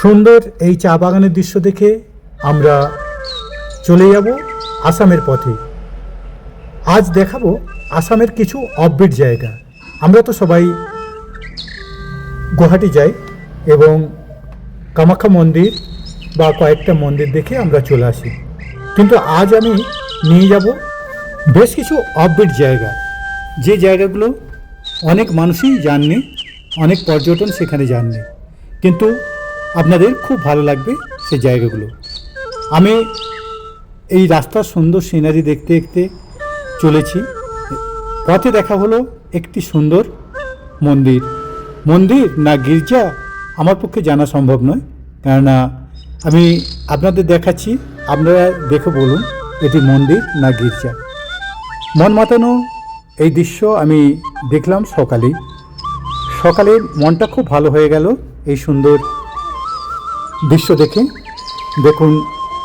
সুন্দর এই চা বাগানের দৃশ্য দেখে আমরা চলে যাব আসামের পথে। আজ দেখাবো আসামের কিছু অফবিট জায়গা। আমরা তো সবাই গুয়াহাটি যাই এবং কামাখ্যা মন্দির বা কয়েকটা মন্দির দেখে আমরা চলে আসি, কিন্তু আজ আমি নিয়ে যাব বেশ কিছু অফবিট জায়গা, যে জায়গাগুলো অনেক মানুষই জাননি, অনেক পর্যটন সেখানে যাননি, কিন্তু আপনাদের খুব ভালো লাগবে সেই জায়গাগুলো। আমি এই রাস্তার সুন্দর সিনারি দেখতে দেখতে চলেছি। পথে দেখা হলো একটি সুন্দর মন্দির। মন্দির না গির্জা আমার পক্ষে জানা সম্ভব নয়, কেননা আমি আপনাদের দেখাচ্ছি, আপনারা দেখে বলুন এটি মন্দির না গির্জা। মন মাতানো এই দৃশ্য আমি দেখলাম সকালে মনটা খুব ভালো হয়ে গেল এই সুন্দর দৃশ্য দেখে। দেখুন,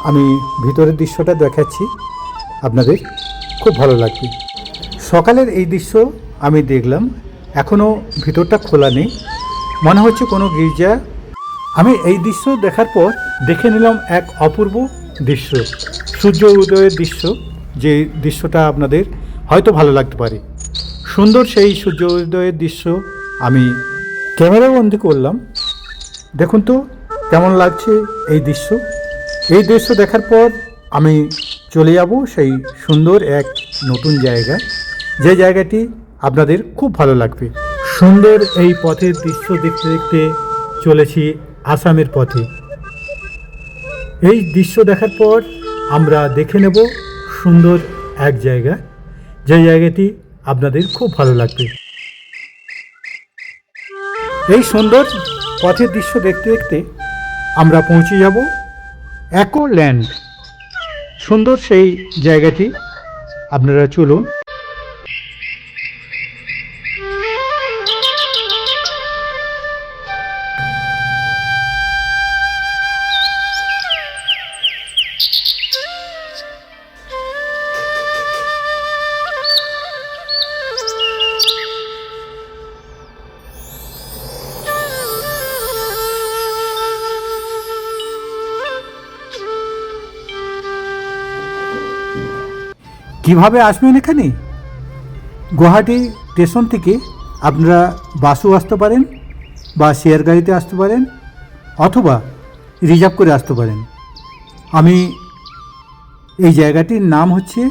আমি ভিতরের দৃশ্যটা দেখাচ্ছি, আপনাদের খুব ভালো লাগবে। সকালের এই দৃশ্য আমি দেখলাম, এখনও ভিতরটা খোলা নেই, মনে হচ্ছে কোনো গির্জা। আমি এই দৃশ্য দেখার পর দেখে নিলাম এক অপূর্ব দৃশ্য, সূর্য উদয়ের দৃশ্য, যে দৃশ্যটা আপনাদের হয়তো ভালো লাগতে পারে। সুন্দর সেই সূর্য উদয়ের দৃশ্য আমি ক্যামেরা বন্দি করলাম। দেখুন তো কেমন লাগছে এই দৃশ্য। এই দৃশ্য দেখার পর আমি চলে যাব সেই সুন্দর এক নতুন জায়গা, যে জায়গাটি আপনাদের খুব ভালো লাগবে। সুন্দর এই পথের দৃশ্য দেখতে দেখতে চলেছি আসামের পথে। এই দৃশ্য দেখার পর আমরা দেখে নেব সুন্দর এক জায়গা, যে জায়গাটি আপনাদের খুব ভালো লাগবে। এই সুন্দর পথের দৃশ্য দেখতে দেখতে আমরা পৌঁছে যাব অ্যাকোল্যান্ড। সুন্দর সেই জায়গাটি, আপনারা চলুন। কিভাবে আসবেন এখানে? গুয়াহাটি স্টেশন থেকে আপনারা বাসও আসতে পারেন, বা শেয়ার গাড়িতে আসতে পারেন, অথবা রিজার্ভ করে আসতে পারেন। আমি এই জায়গাটির নাম হচ্ছে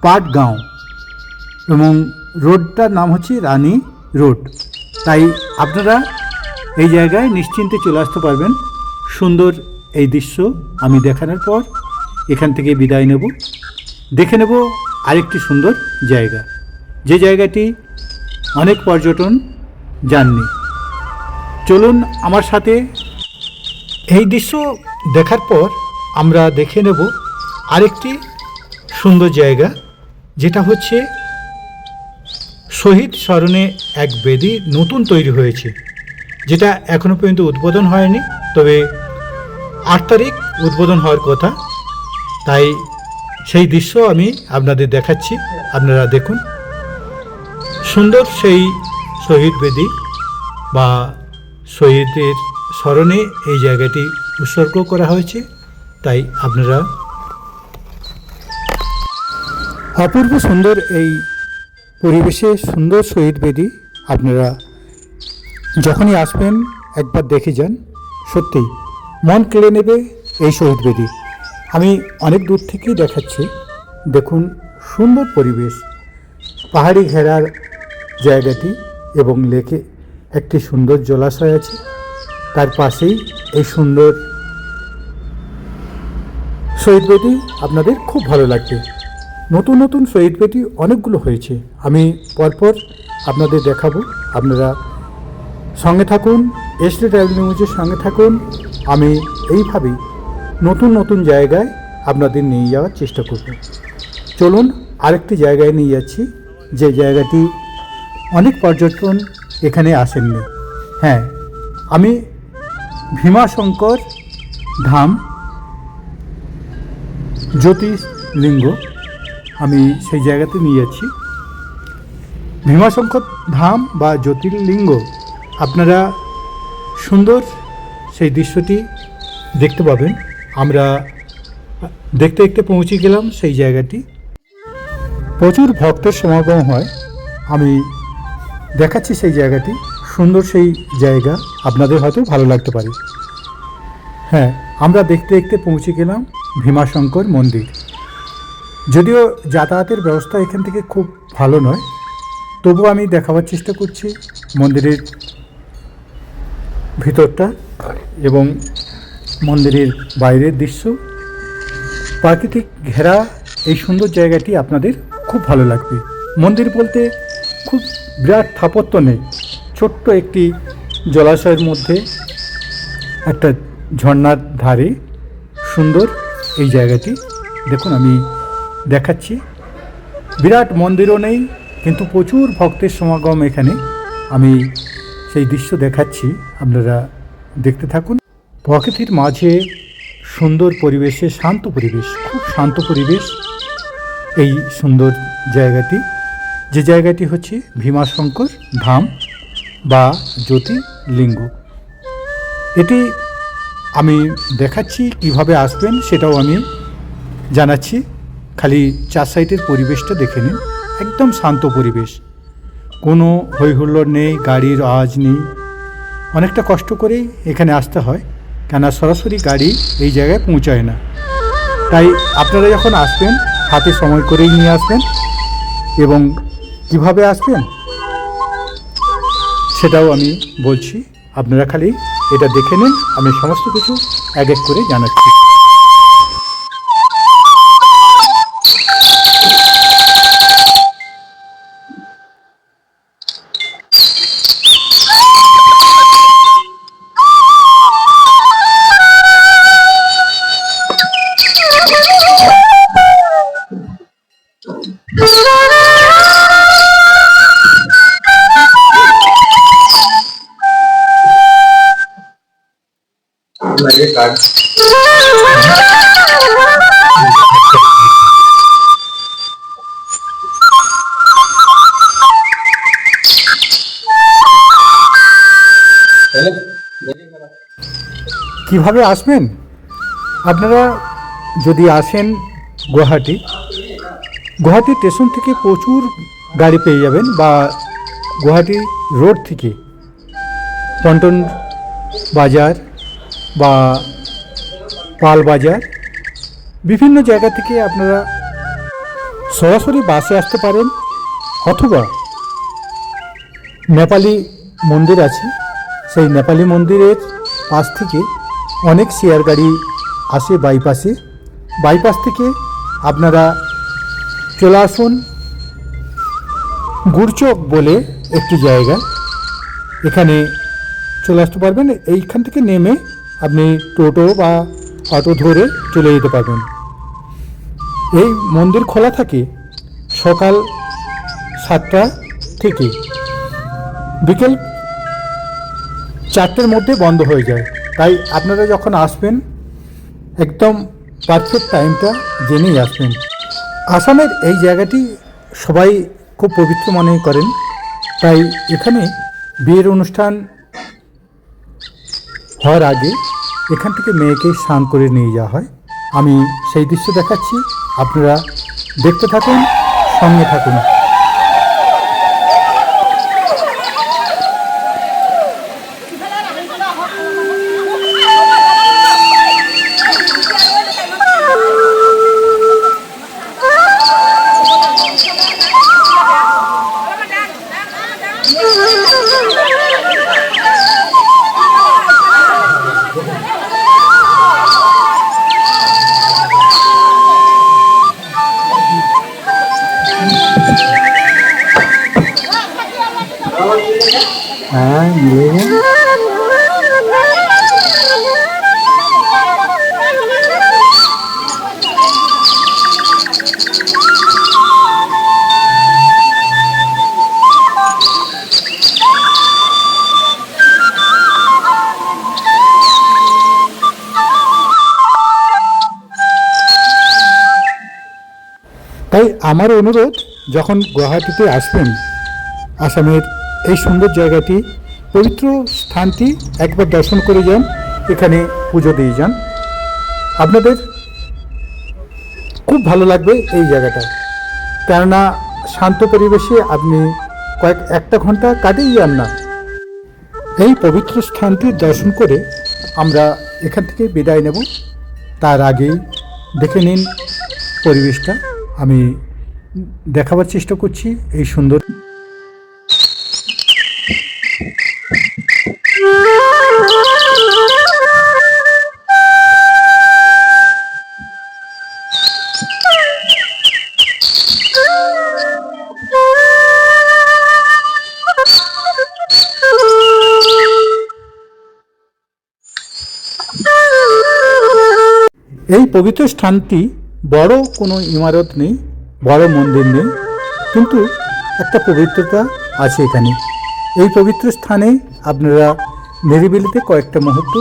পাটগাঁও এবং রোডটার নাম হচ্ছে রানী রোড। তাই আপনারা এই জায়গায় নিশ্চিন্তে চলে আসতে পারবেন। সুন্দর এই দৃশ্য আমি দেখানোর পর এখান থেকে বিদায় নেব। দেখে নেব আরেকটি সুন্দর জায়গা, যে জায়গাটি অনেক পর্যটন যাননি। চলুন আমার সাথে। এই দৃশ্য দেখার পর আমরা দেখে নেব আরেকটি সুন্দর জায়গা, যেটা হচ্ছে শহীদ স্মরণে এক বেদি নতুন তৈরি হয়েছে, যেটা এখনও পর্যন্ত উদ্বোধন হয়নি, তবে 8 তারিখ উদ্বোধন হওয়ার কথা। তাই সেই দৃশ্য আমি আপনাদের দেখাচ্ছি, আপনারা দেখুন। সুন্দর সেই শহীদ বেদি বা শহীদের স্মরণে এই জায়গাটি উৎসর্গ করা হয়েছে। তাই আপনারা অপূর্ব সুন্দর এই পরিবেশে সুন্দর শহীদ বেদি আপনারা যখনই আসবেন একবার দেখে যান, সত্যি মন কেড়ে নেবে এই শহীদ বেদি। আমি অনেক দূর থেকেই দেখাচ্ছি। দেখুন সুন্দর পরিবেশ, পাহাড়ি ঘেরার জায়গাটি এবং লেকে একটি সুন্দর জলাশয় আছে, তার পাশেই এই সুন্দর শহীদ বেদি। আপনাদের খুব ভালো লাগবে। নতুন নতুন শহীদ বেদি অনেকগুলো হয়েছে, আমি পরপর আপনাদের দেখাবো। আপনারা সঙ্গে থাকুন, এসডি ট্রাভেল নিউজের সঙ্গে থাকুন। আমি এইভাবেই নতুন নতুন জায়গায় আপনাদের নিয়ে যাওয়ার চেষ্টা করব। চলুন আরেকটি জায়গায় নিয়ে যাচ্ছি, যে জায়গাটি অনেক পর্যটন এখানে আসেননি। হ্যাঁ, আমি ভীমাশঙ্কর ধাম জ্যোতির্লিঙ্গ, আমি সেই জায়গাতে নিয়ে যাচ্ছি। ভীমাশঙ্কর ধাম বা জ্যোতির্লিঙ্গ, আপনারা সুন্দর সেই দৃশ্যটি দেখতে পাবেন। আমরা দেখতে দেখতে পৌঁছে গেলাম সেই জায়গাটি। প্রচুর ভক্তের সমাগম হয়। আমি দেখাচ্ছি সেই জায়গাটি, সুন্দর সেই জায়গা, আপনাদের হয়তো ভালো লাগতে পারে। হ্যাঁ, আমরা দেখতে দেখতে পৌঁছে গেলাম ভীমাশঙ্কর মন্দির। যদিও যাতায়াতের ব্যবস্থা এখান থেকে খুব ভালো নয়, তবু আমি দেখাবার চেষ্টা করছি মন্দিরের ভিতরটা এবং মন্দিরের বাইরের দৃশ্য। প্রাকৃতিক ঘেরা এই সুন্দর জায়গাটি আপনাদের খুব ভালো লাগবে। মন্দির বলতে খুব বিরাট স্থাপত্য নেই, ছোট্ট একটি জলাশয়ের মধ্যে একটা ঝর্ণার ধারে সুন্দর এই জায়গাটি। দেখুন, আমি দেখাচ্ছি। বিরাট মন্দিরও নেই, কিন্তু প্রচুর ভক্তের সমাগম এখানে। আমি সেই দৃশ্য দেখাচ্ছি, আপনারা দেখতে থাকুন। প্রকৃতির মাঝে সুন্দর পরিবেশে, শান্ত পরিবেশ, খুব শান্ত পরিবেশ এই সুন্দর জায়গাটি। যে জায়গাটি হচ্ছে ভীমাশঙ্কর ধাম বা জ্যোতির্লিঙ্গ। এটি আমি দেখাচ্ছি, কিভাবে আসবেন সেটাও আমি জানাচ্ছি। খালি চার সাইডের পরিবেশটা দেখে নিন, একদম শান্ত পরিবেশ, কোনো হইহুল্লোড় নেই, গাড়ির আওয়াজ নেই। অনেকটা কষ্ট করেই এখানে আসতে হয়, কেন সরাসরি গাড়ি এই জায়গায় পৌঁছায় না। তাই আপনারা যখন আসবেন হাতে সময় করেই নিয়ে আসবেন। এবং কিভাবে আসবেন সেটাও আমি বলছি, আপনারা খালি এটা দেখে নিন, আমি সমস্ত কিছু এক এক করে জানাচ্ছি। কিভাবে আসবেন? আপনারা যদি আসেন গুয়াহাটি স্টেশন থেকে প্রচুর গাড়ি পেয়ে যাবেন, বা গুয়াহাটি রোড থেকে পন্টন বাজার বা পাল বাজার, বিভিন্ন জায়গা থেকে আপনারা সরাসরি বাসে আসতে পারেন। অথবা নেপালি মন্দির আছে, সেই নেপালি মন্দিরের পাশ থেকে অনেক শেয়ার গাড়ি আসে বাইপাস থেকে আপনারা চলে আসুন গুরচক বলে একটি জায়গা, এখানে চলে আসতে পারবেন। এইখান থেকে নেমে আপনি টোটো বা অটো ধরে চলে যেতে পারবেন। এই মন্দির খোলা থাকে সকাল 7টা থেকে বিকেল 4টের মধ্যে বন্ধ হয়ে যায়। তাই আপনারা যখন আসবেন একদম পারফেক্ট টাইমটা জেনেই আসবেন। আসামের এই জায়গাটি সবাই খুব পবিত্র মনে করেন, তাই এখানে বিয়ের অনুষ্ঠান হওয়ার আগে এখান থেকে মেয়েকে স্নান করে নিয়ে যাওয়া হয়। আমি সেই দৃশ্য দেখাচ্ছি, আপনারা দেখতে থাকুন, সঙ্গে থাকুন। তাই আমার অনুরোধ, যখন গুয়াহাটিতে আসবেন, আসামের এই সুন্দর জায়গাটি, পবিত্র স্থানটি একবার দর্শন করে যান। এখানে পুজো দিয়ে যান। আপনাদের খুব ভালো লাগবে এই জায়গাটা, কেননা শান্ত পরিবেশে আপনি একটা ঘন্টা কাটিয়ে যান না। এই পবিত্র স্থানটির দর্শন করে আমরা এখান থেকে বিদায় নেব। তার আগেই দেখে নিন পরিবেশটা, আমি দেখাবার চেষ্টা করছি এই সুন্দর। এই পবিত্র স্থানটি বড় কোনো ইমারত নেই, বড় মন্দির নেই, কিন্তু একটা পবিত্রতা আছে এখানে। এই পবিত্র স্থানে আপনারা নিরিবিলিতে কয়েকটা মুহূর্ত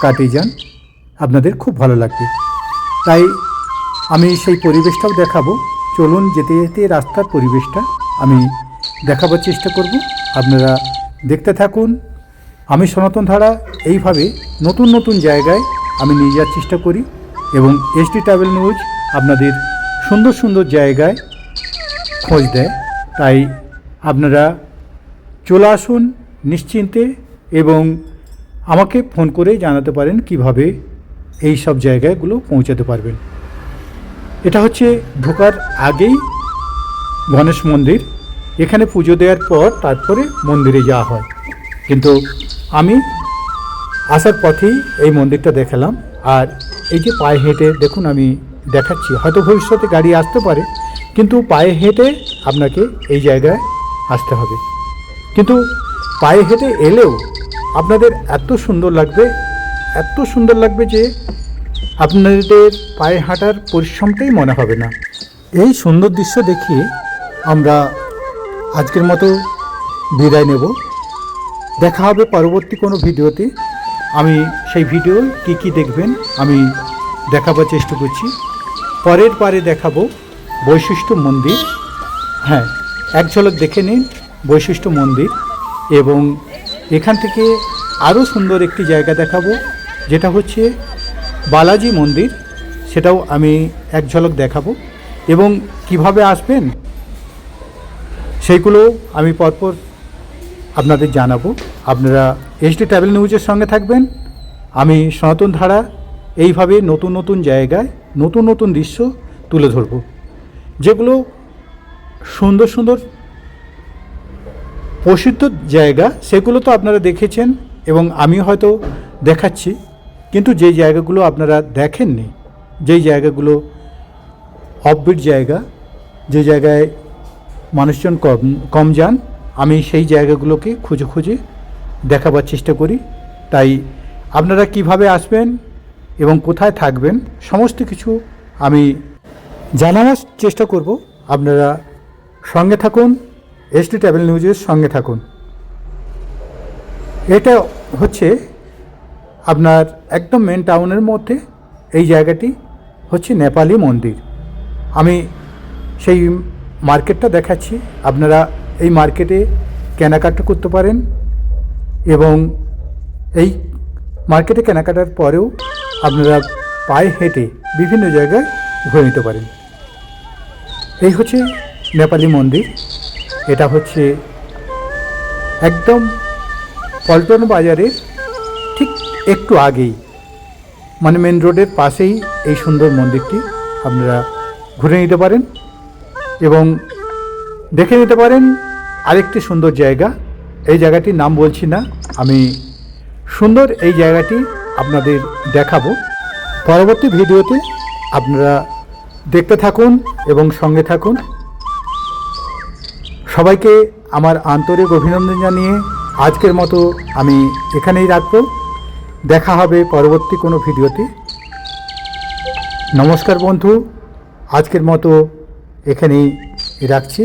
কাটিয়ে যান, আপনাদের খুব ভালো লাগবে। তাই আমি সেই পরিবেশটাও দেখাবো। চলুন যেতে যেতে রাস্তার পরিবেশটা আমি দেখাবার চেষ্টা করব, আপনারা দেখতে থাকুন। আমি সনাতন ধারা এইভাবে নতুন নতুন জায়গায় আমি নিয়ে যাওয়ার চেষ্টা করি এবং এসডি ট্রাভেল নিউজ আপনাদের সুন্দর সুন্দর জায়গায় খোঁজ দেয়। তাই আপনারা চলে আসুন নিশ্চিন্তে এবং আমাকে ফোন করে জানাতে পারেন কিভাবে এই সব জায়গাগুলো পৌঁছাতে পারবেন। এটা হচ্ছে ঢোকার আগেই গণেশ মন্দির। এখানে পুজো দেওয়ার পর তারপরে মন্দিরে যাওয়া হয়, কিন্তু আমি আসার পথেই এই মন্দিরটা দেখালাম। আর এই যে পায়ে হেঁটে দেখুন, আমি দেখাচ্ছি, হয়তো ভবিষ্যতে গাড়ি আসতে পারে, কিন্তু পায়ে হেঁটে আপনাকে এই জায়গায় আসতে হবে। কিন্তু পায়ে হেঁটে এলেও আপনাদের এত সুন্দর লাগবে, এত সুন্দর লাগবে যে আপনাদের পায়ে হাঁটার পরিশ্রমটাই মনে হবে না। এই সুন্দর দৃশ্য দেখিয়ে আমরা আজকের মতো বিদায় নেব। দেখা হবে পরবর্তী কোনো ভিডিওতে। আমি সেই ভিডিও কী দেখবেন আমি দেখাবার চেষ্টা করছি। পরের পারে দেখাবো বৈশিষ্ট্য মন্দির। হ্যাঁ, এক ঝলক দেখে নিন বৈশিষ্ট্য মন্দির, এবং এখান থেকে আরও সুন্দর একটি জায়গা দেখাবো যেটা হচ্ছে বালাজি মন্দির, সেটাও আমি এক ঝলক দেখাবো। এবং কিভাবে আসবেন সেইগুলো আমি পরপর আপনাদের জানাবো। আপনারা এসডি ট্রাভেল নিউজের সঙ্গে থাকবেন। আমি সনাতন ধারা এইভাবে নতুন নতুন জায়গায় নতুন নতুন দৃশ্য তুলে ধরব, যেগুলো সুন্দর সুন্দর প্রসিদ্ধ জায়গা, সেগুলো তো আপনারা দেখেছেন এবং আমি হয়তো দেখাচ্ছি, কিন্তু যেই জায়গাগুলো আপনারা দেখেননি, যেই জায়গাগুলো অফবিট জায়গা, যে জায়গায় মানুষজন কম যান, আমি সেই জায়গাগুলোকে খুঁজে খুঁজে দেখাবার চেষ্টা করি। তাই আপনারা কিভাবে আসবেন এবং কোথায় থাকবেন সমস্ত কিছু আমি জানানোর চেষ্টা করব। আপনারা সঙ্গে থাকুন, এসডি ট্রাভেল নিউজের সঙ্গে থাকুন। এটা হচ্ছে আপনার একদম মেন টাউনের মধ্যে এই জায়গাটি হচ্ছে নেপালি মন্দির। আমি সেই মার্কেটটা দেখাচ্ছি, আপনারা এই মার্কেটে কেনাকাটা করতে পারেন এবং এই মার্কেটে কেনাকাটার পরেও আপনারা পায়ে হেঁটে বিভিন্ন জায়গায় ঘুরে নিতে পারেন। এই হচ্ছে নেপালি মন্দির। এটা হচ্ছে একদম পল্টন বাজারের ঠিক একটু আগেই, মানে মেন রোডের পাশেই এই সুন্দর মন্দিরটি আপনারা ঘুরে নিতে পারেন এবং দেখে নিতে পারেন। আরেকটি সুন্দর জায়গা, এই জায়গাটির নাম বলছি না, আমি সুন্দর এই জায়গাটি আপনাদের দেখাবো পরবর্তী ভিডিওতে। আপনারা দেখতে থাকুন এবং সঙ্গে থাকুন। সবাইকে আমার আন্তরিক অভিনন্দন জানিয়ে আজকের মতো আমি এখানেই রাখব। দেখা হবে পরবর্তী কোনো ভিডিওতে। নমস্কার বন্ধু, আজকের মতো এখানেই রাখছি।